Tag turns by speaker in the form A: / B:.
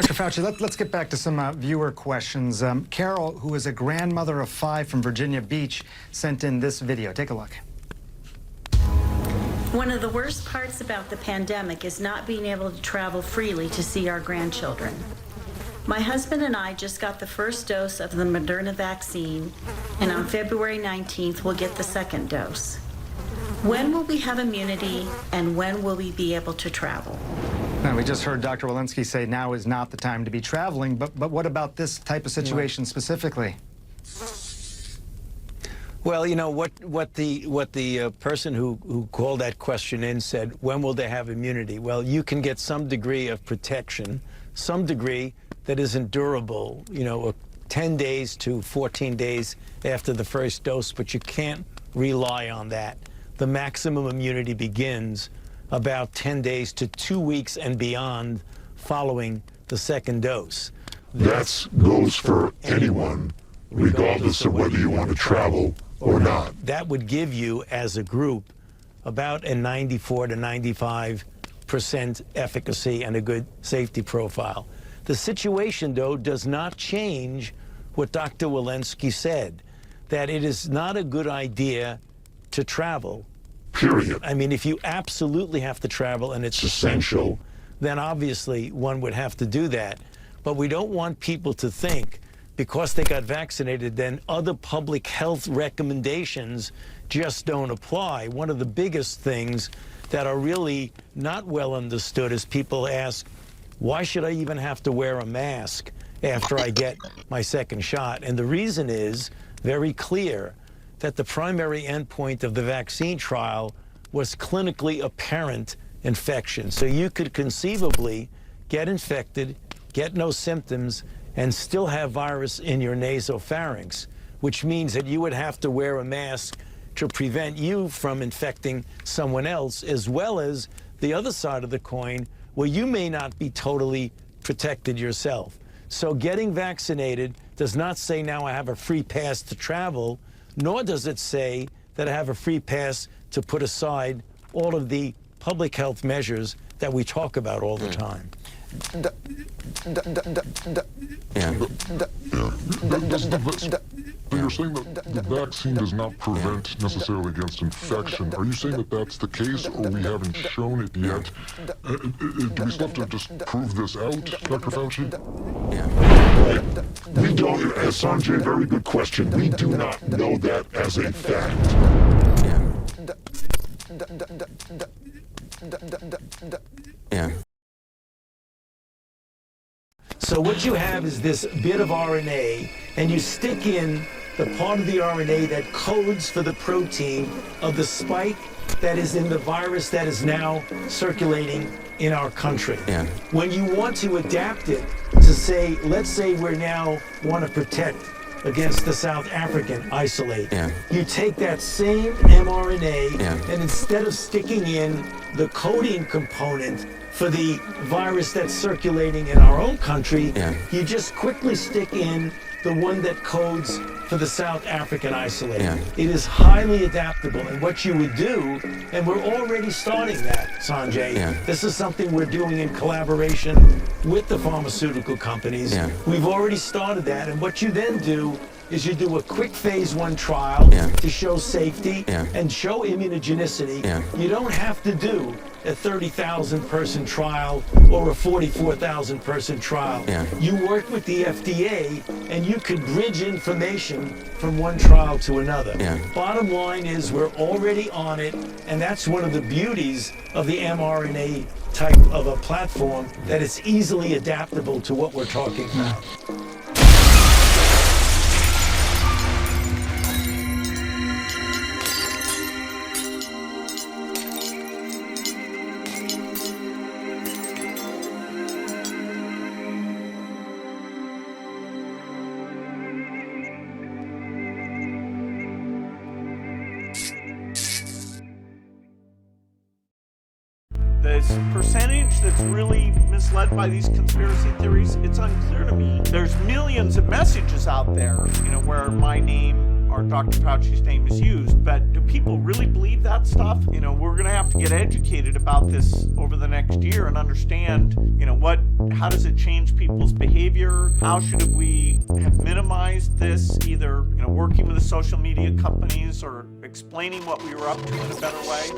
A: Dr. Fauci, let's get back to some viewer questions. Carol, who is a grandmother of 5 from Virginia Beach, sent in this video. Take a look.
B: One of the worst parts about the pandemic is not being able to travel freely to see our grandchildren. My husband and I just got the first dose of the Moderna vaccine, and on February 19th, we'll get the second dose. When will we have immunity, and when will we be able to travel?
A: Now, we just heard Dr. Walensky say now is not the time to be traveling, but what about this type of situation specifically?
C: Well, you know, what the person who called that question in said, when will they have immunity? Well, you can get some degree of protection, some degree that isn't durable, you know, 10 days to 14 days after the first dose, but you can't rely on that. The maximum immunity begins about 10 days to 2 weeks and beyond following the second dose.
D: That goes for anyone, regardless of whether you want to travel or not.
C: That would give you, as a group, about a 94 to 95% efficacy and a good safety profile. The situation, though, does not change what Dr. Walensky said, that it is not a good idea to travel.
D: Period.
C: I mean, if you absolutely have to travel and it's essential, then obviously one would have to do that. But we don't want people to think because they got vaccinated, then other public health recommendations just don't apply. One of the biggest things that are really not well understood is people ask, why should I even have to wear a mask after I get my second shot? And the reason is very clear, that the primary endpoint of the vaccine trial was clinically apparent infection. So you could conceivably get infected, get no symptoms, and still have virus in your nasopharynx, which means that you would have to wear a mask to prevent you from infecting someone else, as well as the other side of the coin, where you may not be totally protected yourself. So getting vaccinated does not say now I have a free pass to travel, nor does it say that I have a free pass to put aside all of the public health measures that we talk about all the time.
D: So you're saying that the vaccine does not prevent necessarily against infection. Are you saying that that's the case, or we haven't shown it yet? Do we still have to just prove this out, Dr. Fauci? We don't, Sanjay, very good question. We do not know that as a fact.
C: So what you have is this bit of RNA, and you stick in the part of the RNA that codes for the protein of the spike that is in the virus that is now circulating in our country. When you want to adapt it to say, let's say we now want to protect against the South African isolate, you take that same mRNA and instead of sticking in the coding component for the virus that's circulating in our own country, you just quickly stick in the one that codes for the South African isolate. It is highly adaptable, and what you would do, and we're already starting that, Sanjay. This is something we're doing in collaboration with the pharmaceutical companies. We've already started that, and what you then do is you do a quick phase 1 trial to show safety and show immunogenicity. You don't have to do a 30,000 person trial or a 44,000 person trial. You work with the FDA and you could bridge information from one trial to another. Bottom line is we're already on it, and that's one of the beauties of the mRNA type of a platform, that it's easily adaptable to what we're talking about.
E: This percentage that's really misled by these conspiracy theories, it's unclear to me. There's millions of messages out there, you know, where my name or Dr. Fauci's name is used, but do people really believe that stuff? You know, we're going to have to get educated about this over the next year and understand, you know, what How does it change people's behavior? How should we have minimized this, either working with the social media companies or explaining what we were up to in a better way?